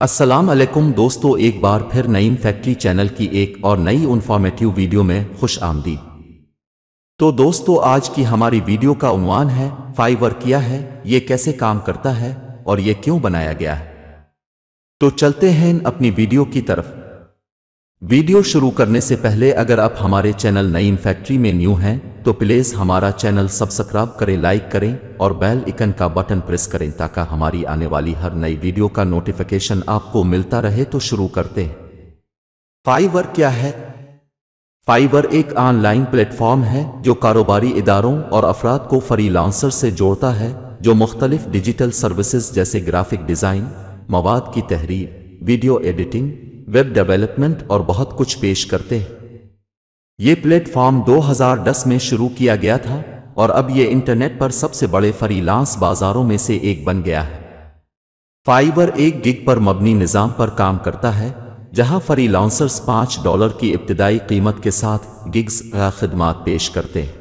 السلام علیکم دوستو، ایک بار پھر نعیم فیکٹری چینل کی ایک اور نئی انفارمیٹیو ویڈیو میں خوش آمدید۔ تو دوستو، آج کی ہماری ویڈیو کا عنوان ہے فائیور کیا ہے، یہ کیسے کام کرتا ہے اور یہ کیوں بنایا گیا ہے۔ تو چلتے ہیں اپنی ویڈیو کی طرف۔ ویڈیو شروع کرنے سے پہلے اگر آپ ہمارے چینل نعیم فیکٹری میں نیو ہیں تو پلیز ہمارا چینل سبسکرائب کریں، لائک کریں اور بیل آئکن کا بٹن پریس کریں تاکہ ہماری آنے والی ہر نئی ویڈیو کا نوٹیفیکیشن آپ کو ملتا رہے۔ تو شروع کرتے ہیں۔ فائیور کیا ہے؟ فائیور ایک آن لائن پلیٹ فارم ہے جو کاروباری اداروں اور افراد کو فری لانسر سے جوڑتا ہے، جو مختلف ڈیجیٹل سروسز جیسے گرافک ڈیزائن، مواد کی تحریر، ویڈیو ایڈیٹنگ، ویب ڈیولپمنٹ اور بہت کچھ پیش کرتے ہیں۔ یہ پلیٹ فارم 2010 میں شروع کیا گیا تھا اور اب یہ انٹرنیٹ پر سب سے بڑے فری لانس بازاروں میں سے ایک بن گیا ہے۔ فائیور ایک گگ پر مبنی نظام پر کام کرتا ہے جہاں فری لانسرز $5 کی ابتدائی قیمت کے ساتھ گگز کا خدمات پیش کرتے ہیں۔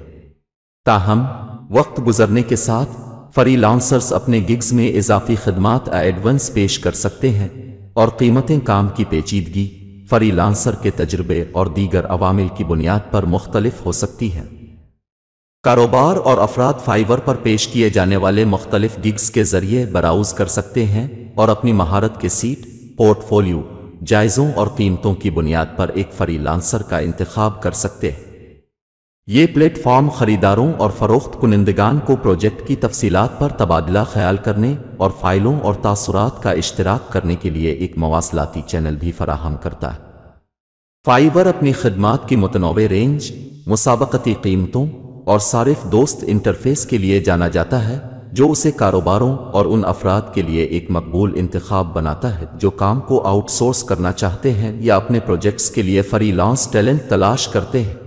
تاہم وقت گزرنے کے ساتھ فری لانسرز اپنے گگز میں اضافی خدمات ایڈوانس پیش کر سکتے ہیں اور قیمتیں کام کی پیچیدگی، فری لانسر کے تجربے اور دیگر عوامل کی بنیاد پر مختلف ہو سکتی ہیں۔ کاروبار اور افراد فائیور پر پیش کیے جانے والے مختلف گگز کے ذریعے براؤز کر سکتے ہیں اور اپنی مہارت کے سیٹ، پورٹ فولیو، جائزوں اور قیمتوں کی بنیاد پر ایک فری لانسر کا انتخاب کر سکتے ہیں۔ یہ پلیٹ فارم خریداروں اور فروخت کنندگان کو پروجیکٹ کی تفصیلات پر تبادلہ خیال کرنے اور فائلوں اور تاثرات کا اشتراک کرنے کے لیے ایک مواصلاتی چینل بھی فراہم کرتا ہے۔ فائیور اپنی خدمات کی متنوع رینج، مسابقتی قیمتوں اور صارف دوست انٹرفیس کے لیے جانا جاتا ہے جو اسے کاروباروں اور ان افراد کے لیے ایک مقبول انتخاب بناتا ہے جو کام کو آؤٹ سورس کرنا چاہتے ہیں یا اپنے پروجیکٹس کے لیے فری لانس ٹیلنٹ تلاش کرتے ہیں۔